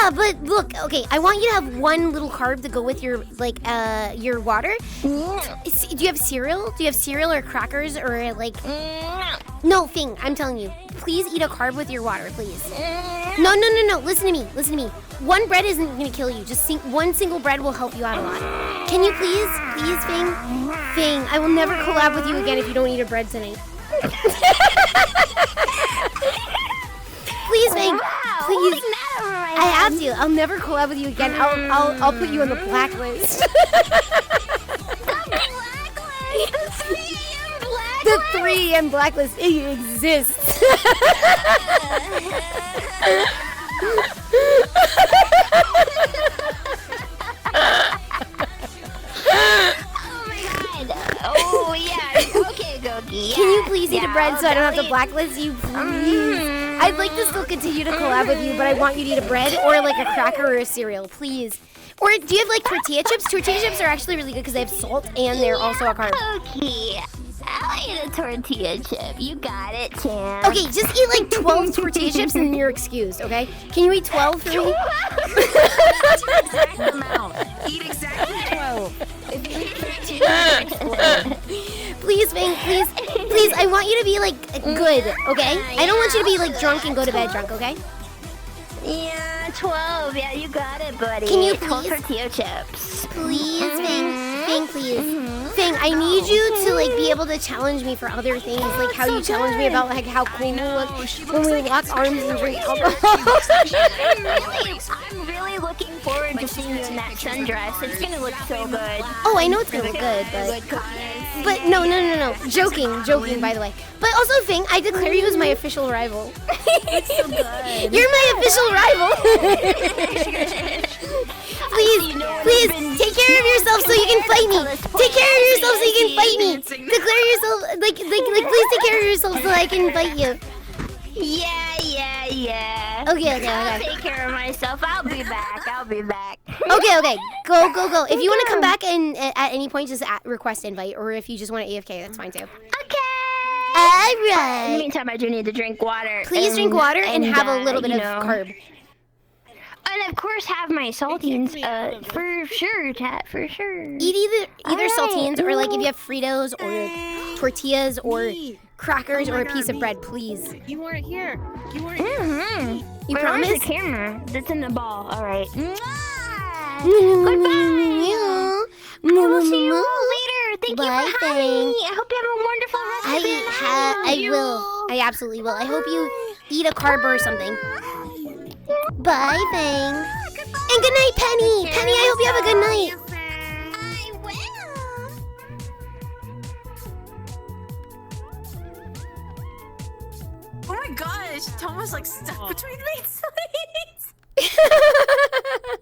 Yeah, but look, okay, I want you to have one little carb to go with your your water. Do you have cereal? Do you have cereal or crackers or like? No, Fing, I'm telling you, please eat a carb with your water, please. No. Listen to me. One bread isn't gonna kill you. Just one single bread will help you out a lot. Can you please, Fing? Fing, I will never collab with you again if you don't eat a bread tonight. Please, Fing. Please. I have to. I'll never collab with you again. I'll put you on the blacklist. The 3 AM blacklist. It exists. Oh yeah. Okay, Gogi. Can you please eat a bread so I don't have to blacklist you, please? I'd like to still continue to collab with you, but I want you to eat a bread or like a cracker or a cereal, please. Or do you have like tortilla chips? Tortilla chips are actually really good because they have salt and they're also a carb. Okay. I'll eat a tortilla chip. You got it, champ. Okay, just eat like 12 tortilla chips and then you're excused, okay? Can you eat 12 for me? Exact amount. Eat exactly 12. If you eat 13, you'll explode. Please, Fang, please, I want you to be like good, okay? I don't want you to be like drunk and go to bed drunk, okay? Yeah, 12. Yeah, you got it, buddy. Can you 12 please? tortilla chips. Please, Fang, please. Fang, I need you to like be able to challenge me for other things, like how you challenge me about like how cool we look when we lock arms and drink alcohol. I'm really looking forward to seeing you in that sundress. It's gonna look so good. Oh, I know it's gonna look good, but no. Joking, by the way. But also, Fang, I declare you as my official rival. It's so good. You're my official rival. Please, take care of yourself so you can fight me. Take care of yourself so you can fight me. Declare yourself, like, please take care of yourself so I can fight you. Yeah. Okay. I'll take care of myself. I'll be back. Okay. Go. If you want to come back and at any point, just request invite, or if you just want to AFK, that's fine too. Okay. All In the right. meantime, I do need to drink water. Please drink water and have a little bit of carb. And of course, have my saltines. For sure, Tat. For sure. Eat either saltines or like if you have Fritos or tortillas or crackers or a piece of bread, please. You weren't here. You weren't Mm-hmm. You Where's promise? the camera? That's in the ball. All right. Goodbye. We'll see you all later. Thank you Bye, for having Fang. me. I hope you have a wonderful rest of your night. I will. I absolutely will. I hope you eat a carb or something. Bye, Fang. And good night, Penny. Penny, I hope you have a good night. Oh my gosh, Tom was like stuck between my sides.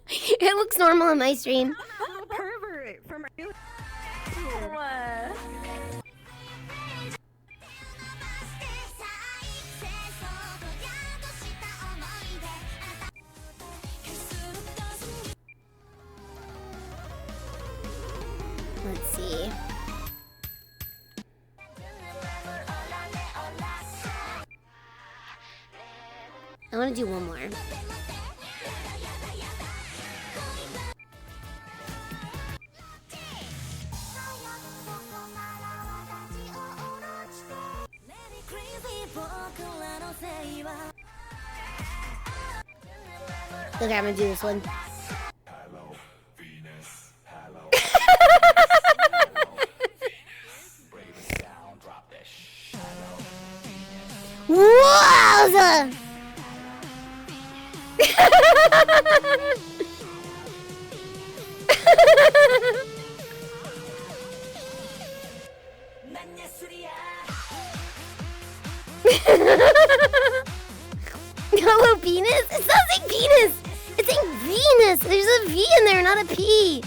It looks normal on my stream. I'm a pervert from our new. Let's see. I want to do one more. Okay, I'm gonna do this one. Hello, Venus. Hello. Break it down, drop that Wowza! Hello, penis? It's not saying penis! It's saying Venus! There's a V in there, not a P!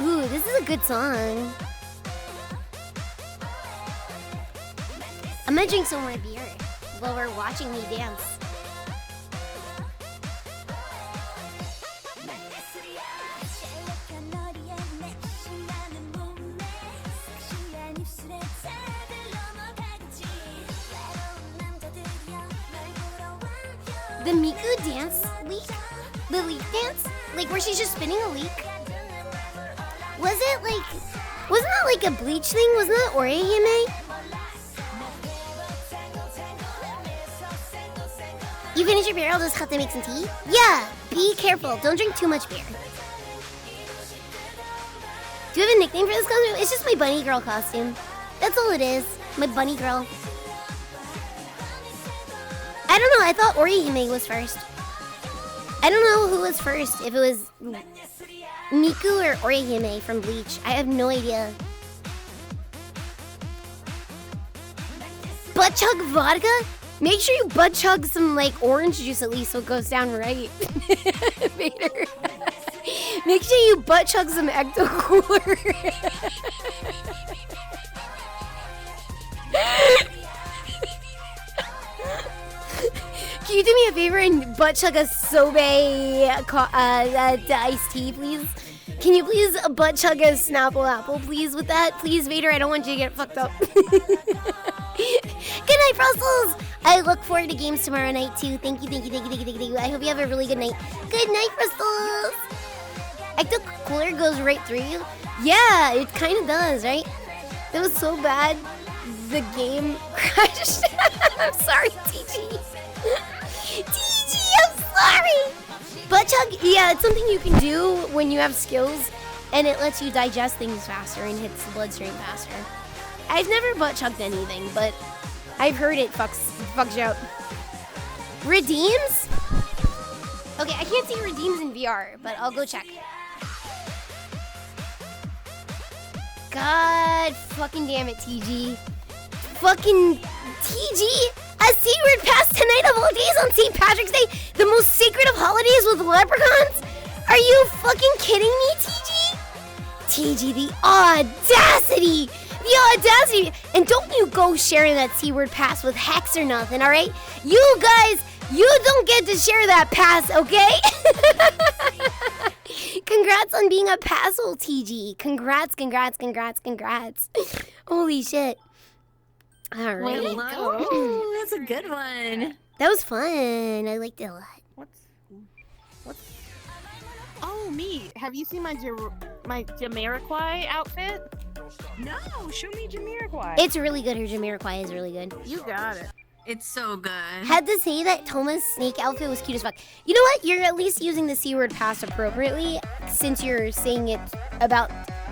Ooh, this is a good song. I'm gonna drink some more beer while we're watching me dance. The Miku dance leak? The leak dance? Like where she's just spinning a leak? Wasn't that like a Bleach thing? Wasn't that Orihime? You finish your beer, I'll just have to make some tea? Yeah, be careful. Don't drink too much beer. Do you have a nickname for this costume? It's just my bunny girl costume. That's all it is. My bunny girl. I don't know. I thought Orihime was first. I don't know who was first. If it was Miku or Orihime from Bleach. I have no idea. Butt chug vodka? Make sure you butt chug some like orange juice at least so it goes down right. Vader. Make sure you butt chug some Ecto Cooler. Can you do me a favor and butt chug a sorbet iced tea, please? Can you please butt chug a Snapple apple, please, with that? Please, Vader, I don't want you to get fucked up. Good night, Brussels! I look forward to games tomorrow night, too. Thank you. I hope you have a really good night. Good night, Brussels! Ecto Cooler goes right through you? Yeah, it kind of does, right? That was so bad. The game crashed. I'm sorry, TG. TG, I'm sorry! Butt chug, yeah, it's something you can do when you have skills, and it lets you digest things faster and hits the bloodstream faster. I've never butt chugged anything, but I've heard it fucks you out. Redeems? Okay, I can't see redeems in VR, but I'll go check. God fucking damn it, TG. Fucking TG! A secret pass tonight of all days on St. Patrick's Day, the most sacred of holidays with leprechauns? Are you fucking kidding me, TG? TG, the audacity! The audacity! And don't you go sharing that C-word pass with Hex or nothing, alright? You guys, you don't get to share that pass, okay? Congrats on being a passhole, TG. Congrats. Holy shit. All right. Oh, that's a good one. That was fun. I liked it a lot. What's? Oh, me. Have you seen my Jamiroquai outfit? No, show me Jamiroquai. It's really good. Her Jamiroquai is really good. You got it. It's so good. Had to say that Toma's snake outfit was cute as fuck. You know what? You're at least using the C-word pass appropriately since you're saying it about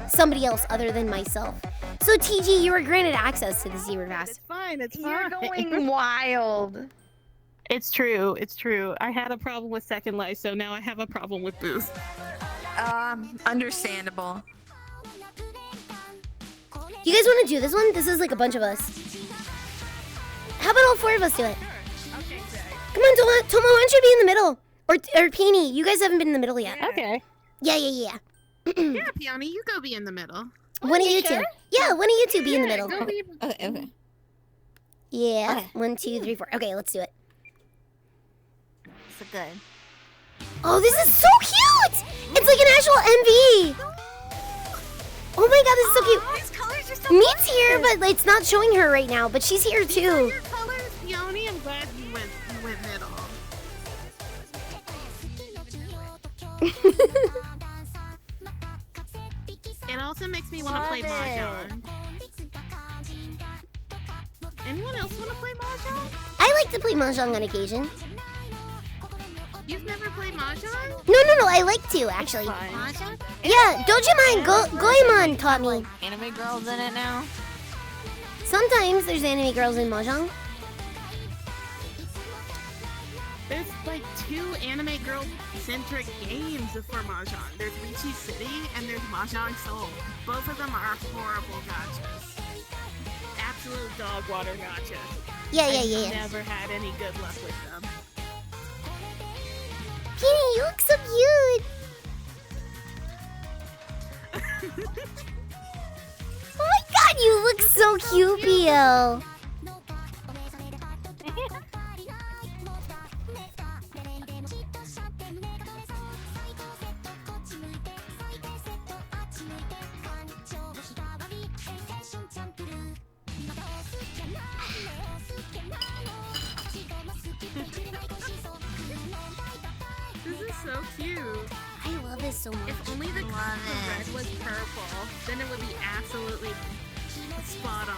somebody else other than myself. So TG, you were granted access to the C-word pass. It's fine. You're going wild. It's true. I had a problem with Second Life, so now I have a problem with Booth. Understandable. You guys want to do this one? This is like a bunch of us. How about all four of us do it? Okay, Zach. Come on, Toma, why don't you be in the middle? Or Peony, you guys haven't been in the middle yet. Okay. Yeah. Yeah, Peony, you go be in the middle. One of you two. Yeah, one of you two be in the middle. Go be... Okay. Yeah. Okay. 1, 2, 3, 4. Okay, let's do it. So good. Oh, this is so cute! It's like an actual MV. Oh my god, this is so cute. These colors are so Meet's here, but it's not showing her right now. But she's here too. Your colors, Peony. I'm glad you went middle. It also makes me want to play Mahjong. Anyone else want to play Mahjong? I like to play Mahjong on occasion. You've never played Mahjong? No. I like to actually. Mahjong? Yeah, don't you mind? Goemon taught me. Anime girls in it now. Sometimes there's anime girls in Mahjong. There's like 2 anime girl-centric games for Mahjong. There's Richi City and there's Mahjong Soul. Both of them are horrible gotchas. Absolute dog water gotchas. Yeah. I've never had any good luck with them. Penny, you look so cute. Oh my god, you look so cute, Pio. so cute. I love this so much. If only the red was purple, then it would be absolutely spot on.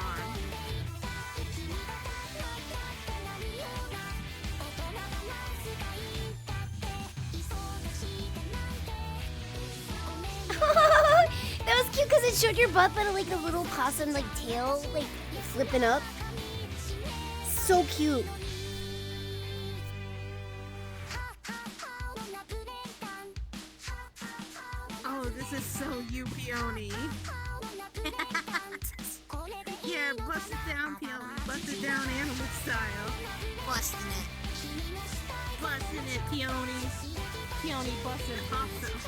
That was cute because it showed your butt, but like a little possum like tail like flipping up. So cute. Oh, this is so you, Peony. Yeah, bust it down, Peony. Bust it down animal style. Busting it. Busting it, Peony. Peony busting possum.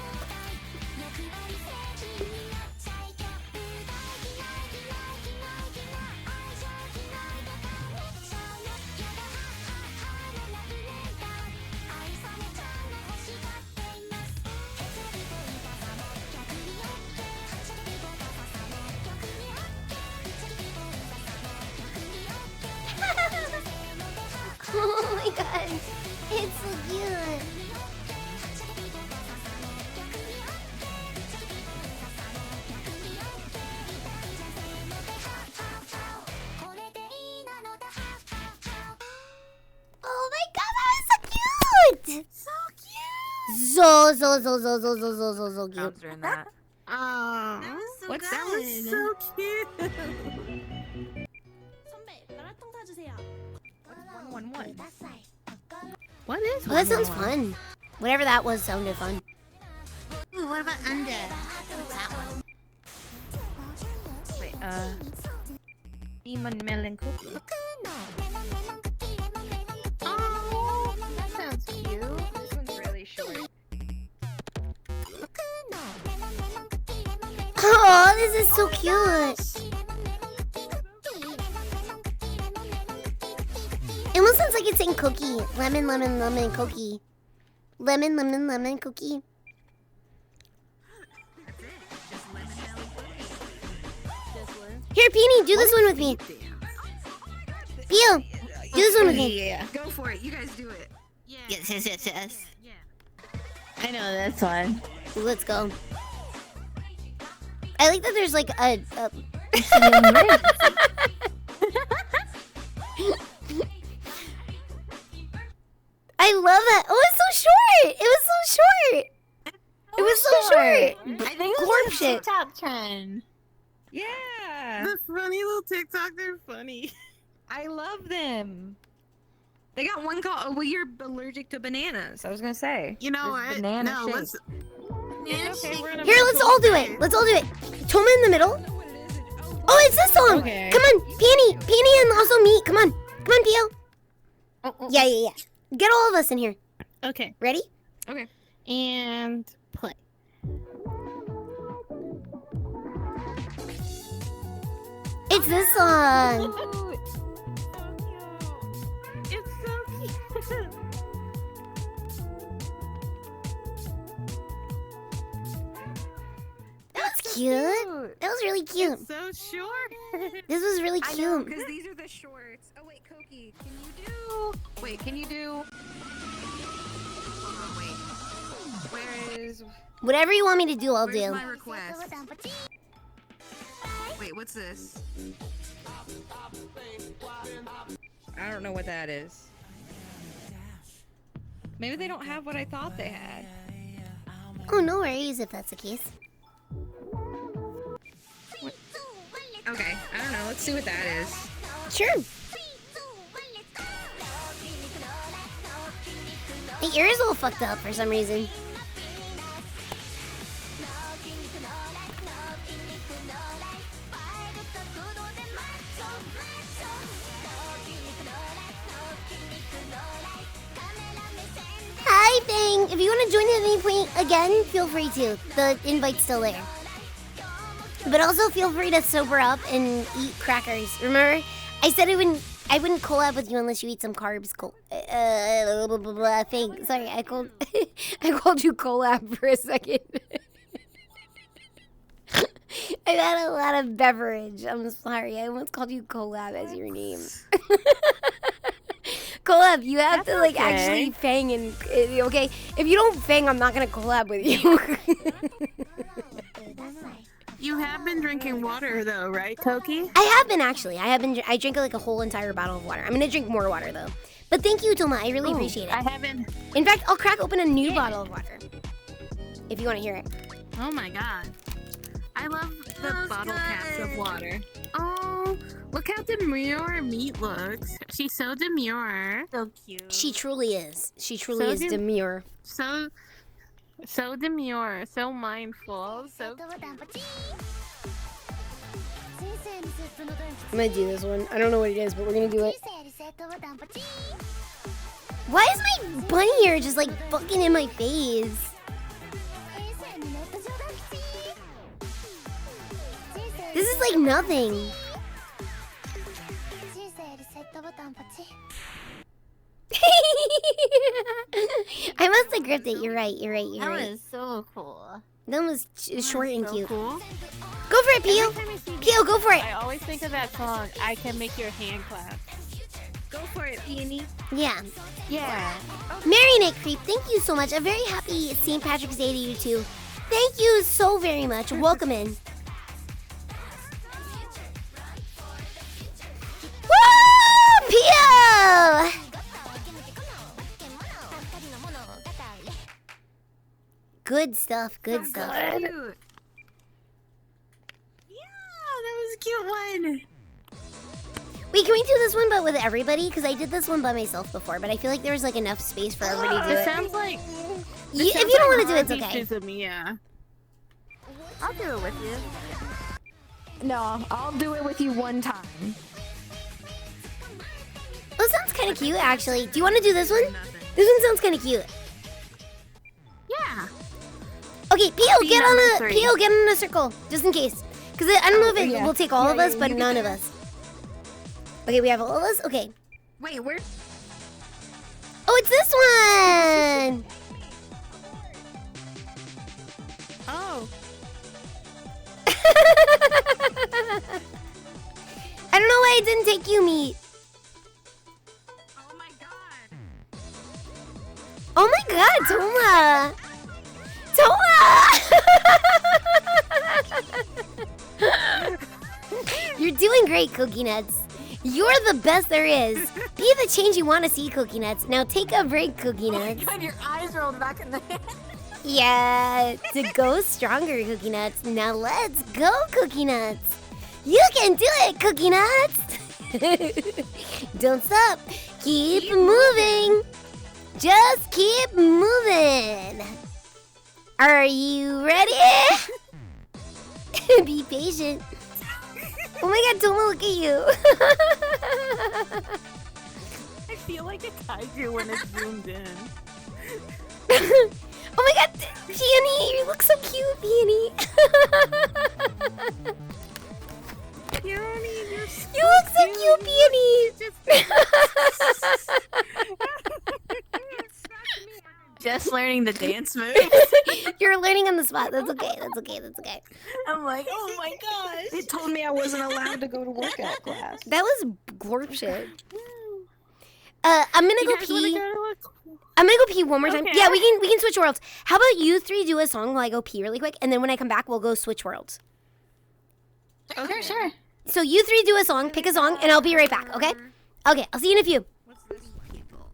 Oh my god, it's so cute. Oh my god, that was so cute. So cute. So cute. Sounds in that. Oh, That was so What's good. that was so cute. What's 111? What is Well, that sounds fun. Whatever that was sounded fun. Ooh, what about under? What's that one? Wait, Demon Melon Cookie. Oh, that sounds cute. This one's really short. Oh, this is so cute. It almost sounds like it's saying cookie. Lemon, lemon, lemon, cookie. Lemon, lemon, lemon, cookie. Here, Peony, do this one with me. Pio, do this one with me. Yeah. Go for it. You guys do it. Yeah. Yes. Yeah. I know this one. Let's go. I like that there's like a I love that. Oh, it's so short. It was so short. It was so short. I think Glorp this is a shit. TikTok trend. Yeah. The funny little TikTok, they're funny. I love them. They got one called, well, you're allergic to bananas. I was going to say. You know There's what? banana No, shake. let's. Okay, we're gonna Here, let's all do it. Let's all do it. Toma in the middle. Oh, it's this song. Okay. Come on, Peony. Peony and also me. Come on. Come on, Pio. Oh, Yeah. Get all of us in here. Okay. Ready? Okay. And play. It's this song. It's so cute. That was cute. That was really cute. So short. This was really I know, cute. because these are the shorts. Oh, wait, Koki, can you do... Wait, can you do... Hold on, wait. Where is... Whatever you want me to do, I'll Where's do. my request? Wait, what's this? I don't know what that is. Maybe they don't have what I thought they had. Oh, no worries if that's the case. Okay, I don't know. Let's see what that is. Sure. The ear is all fucked up for some reason. Hi, Bang. If you want to join at any point again, feel free to. The invite's still there. But also feel free to sober up and eat crackers. Remember, I said I wouldn't collab with you unless you eat some carbs. Thing. Sorry, I called I called you collab for a second. I've had a lot of beverage. I'm sorry. I almost called you collab as your name. collab. You have to like okay. actually fang and okay. If you don't fang, I'm not gonna collab with you. You have been drinking water though, right, Koki? I have been actually. I have been. I drank like a whole entire bottle of water. I'm gonna drink more water though. But thank you, Toma. I really appreciate it. I haven't. In fact, I'll crack open a new bottle of water if you want to hear it. Oh my god. I love the bottle caps of water. Oh, look how demure Meat looks. She's so demure. So cute. She truly is. She truly So is demure. So demure, so mindful, so cute. I'm gonna do this one. I don't know what it is, but we're gonna do it. Why is my bunny hair just like fucking in my face? This is like nothing. I must have gripped it. You're right. You're right. You're That right. was so cool. That was short and So cute. cool. Go for it, Pio. Every time I see Pio, go for it. I always think of that song, I Can Make Your Hand Clap. Go for it, Peony. Yeah. Yeah. Marionette Creep, thank you so much. A very happy St. Patrick's Day to you too. Thank you so very much. Welcome in. Woo! Pio! Good stuff, good stuff. Cute. Yeah, that was a cute one. Wait, can we do this one but with everybody? Because I did this one by myself before, but I feel like there was like enough space for everybody to do This it. sounds like If you don't want to do it, it's okay. Mia. I'll do it with you. No, I'll do it with you one time. Oh, sounds kind of cute, actually. Do you want to do this one? This one sounds kind of cute. Yeah. Okay, Pio, Be get on number a 3. Pio, get in a circle, just in case. Because I don't know if it yeah. will take all of us, yeah, but you none can- of us. Okay, we have all of us. Okay. Wait, where? Oh, it's this one. Oh. I don't know why it didn't take you, Meat. Oh my god. Oh my God, Toma. Toma. You're doing great, Cookie Nuts. You're the best there is. Be the change you want to see, Cookie Nuts. Now take a break, Cookie Nuts. God, your eyes rolled back in the head. Yeah, to go stronger, Cookie Nuts. Now let's go, Cookie Nuts. You can do it, Cookie Nuts. Don't stop. Keep moving. Just keep moving. Are you ready? Be patient. Oh my God, Toma, look at you. I feel like a kaiju when it's zoomed in. Oh my God, Peony, you look so cute, Peony. Peony, you're so You look so cute, Peony. Just learning the dance move. You're learning on the spot. That's okay. That's okay. That's okay. I'm like, oh my gosh. They told me I wasn't allowed to go to workout class. That was glorp shit. I'm gonna You go guys wanna pee. go to I'm gonna go pee one more time. Okay. Yeah, we can switch worlds. How about you three do a song while I go pee really quick, and then when I come back, we'll go switch worlds. Okay, sure. So you three do a song, pick a song, and I'll be right back. Okay? Okay. I'll see you in a few. What's this people?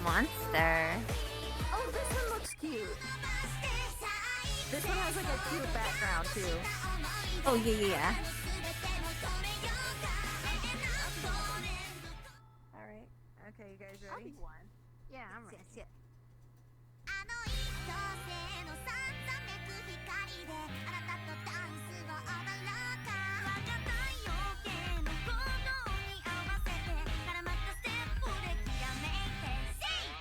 Monster. Oh, this one looks cute. This one has like a cute background too. Oh yeah. All right. Okay, you guys ready? Yeah, I'm ready. Yes. あの一等星のささめく光であなたとダンスを踊ろうか太陽系の鼓動に合わせて絡まったステップできらめいて Say!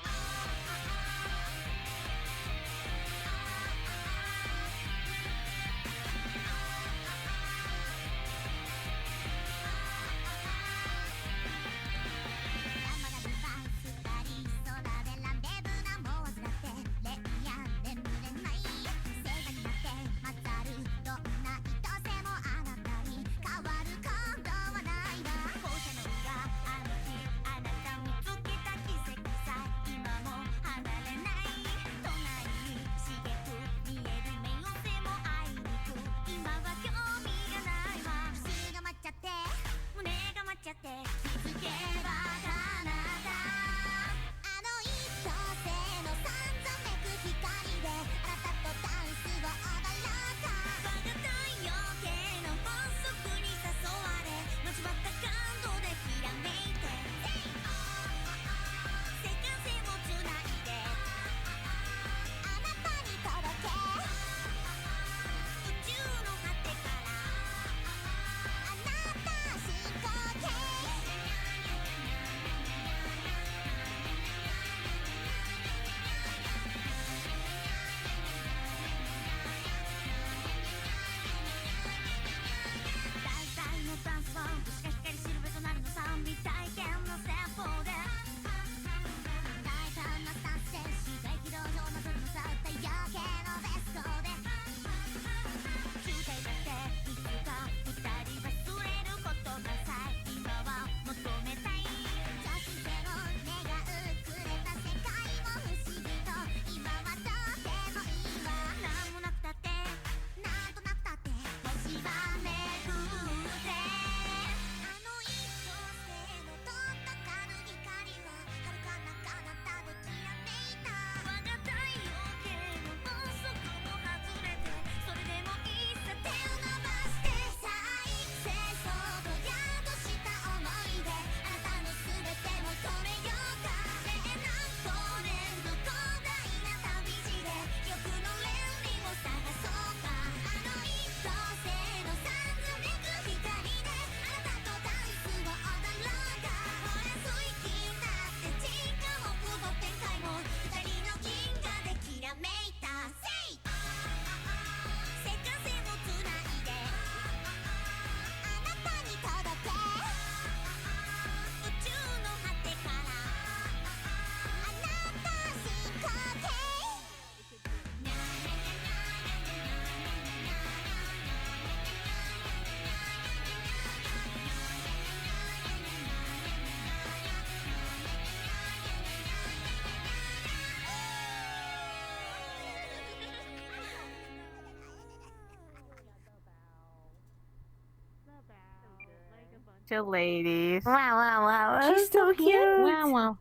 of ladies. Wow. She's so cute. Wow.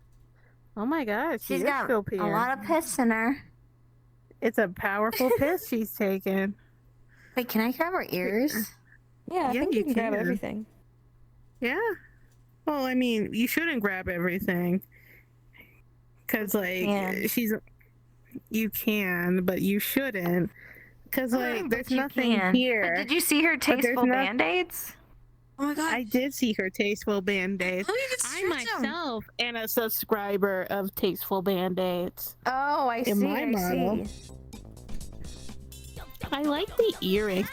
Oh my god, She's is got still a peeing. lot of piss in her. It's a powerful piss she's taking. Wait, can I grab her ears? Yeah, I Yeah, think you you can grab can. everything. Yeah. Well, I mean, you shouldn't grab everything. Cause like can. you can, but you shouldn't. Cause like But there's you nothing can. here. But did you see her there's tasteful no- band-aids? Oh my god. I did see her tasteful band-aids. Oh, you can I stretch 'em. myself am a subscriber of tasteful band-aids. Oh, I In see. my I model. see. I like the earrings.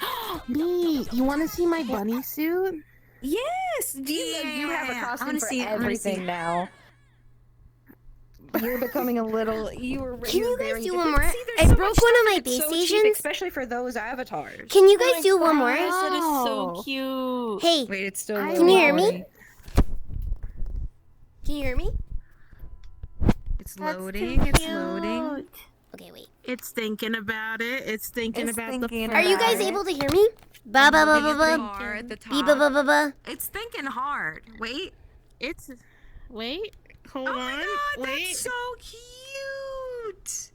Me, you want to see my bunny suit? Yes! You have a Yeah, I costume wanna for see it, I wanna see everything it. now. You're becoming a little. Can you guys do one more? I so broke much one of stuff my and it's base so cheap, stations. especially for those avatars. Can you guys do one more? That is Oh. so cute. Hey, Wait, it's still. I Can you hear loading. me? Can you hear me? It's That's loading. too It's loading. cute. Okay, wait. It's thinking about it. It's thinking It's about thinking the. Are you guys Alright. able to hear me? Ba ba ba ba ba. Bar at the Bee ba ba top. ba ba. It's thinking hard. Wait. It's. Wait. Hold Oh on. my god, Wait. that's so cute.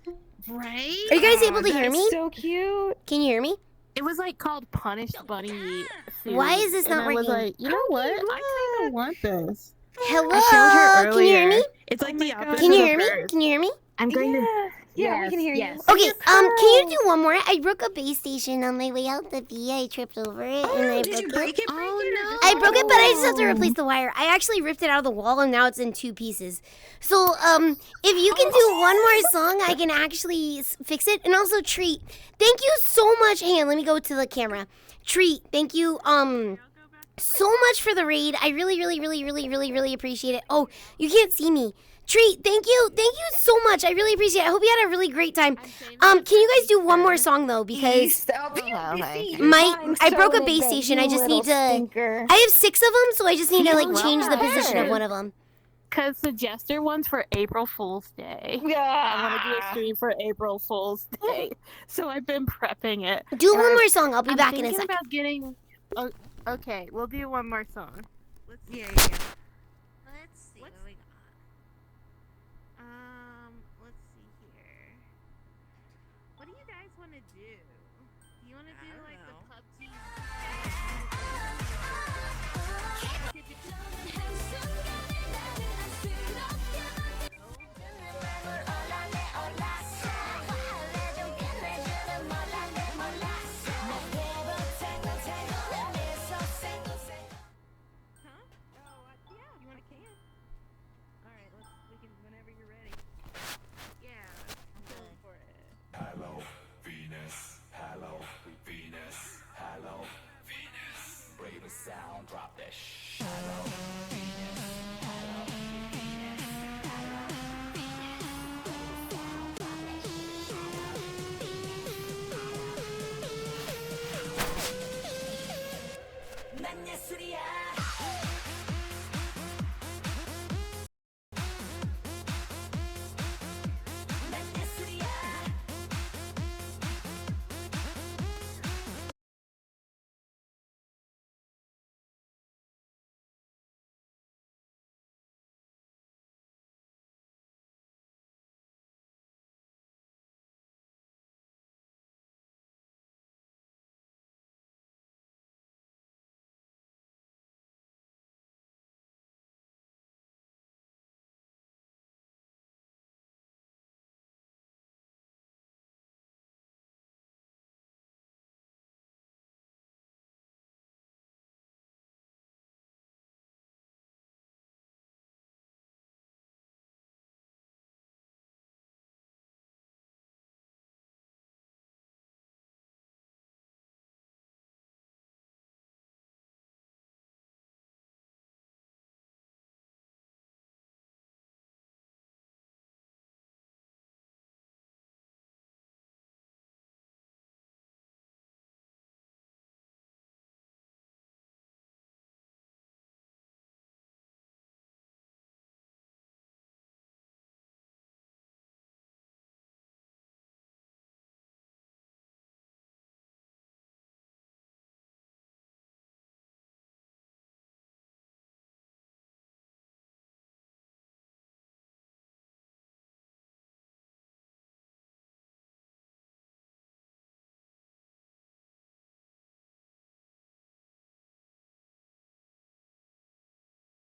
Right? Are you guys able to hear That's me? so cute. Can you hear me? It was like called Punished Bunny suit. Why is this and not I was working? like, you know what? I kind of want this. Hello. I showed her Can you hear me? earlier. It's like Oh the my God. opposite Can you of hear me? hers. Can you hear me? I'm going to. Yeah, we can hear yes. you. Okay. Can you do one more? I broke a base station on my way out the V. I tripped over it and I Did you broke break it. it? Oh I broke it, but I just have to replace the wire. I actually ripped it out of the wall, and now it's in 2 pieces. So, if you can do one more song, I can actually fix it. And also, Treat, thank you so much. Hang on, let me go to the camera. Treat, thank you, so much for the raid. I really appreciate it. Oh, you can't see me. Treat, thank you so much. I really appreciate it. I hope you had a really great time. Can you guys do one more song though? Because Stop being okay. I broke a base station. I just need to. Stinker. I have 6 of them, so I just need to like well change the position of prepared. one of them. Because the Jester one's for April Fool's Day. I want to do a stream for April Fool's Day. So I've been prepping it. Do And one I'm- more song. I'll be I'm back in a thinking second. about getting. Oh, okay, we'll do one more song. Yeah. Let's see what we got. Let's see here. What do you guys want to do? Do you want to do like the PUBG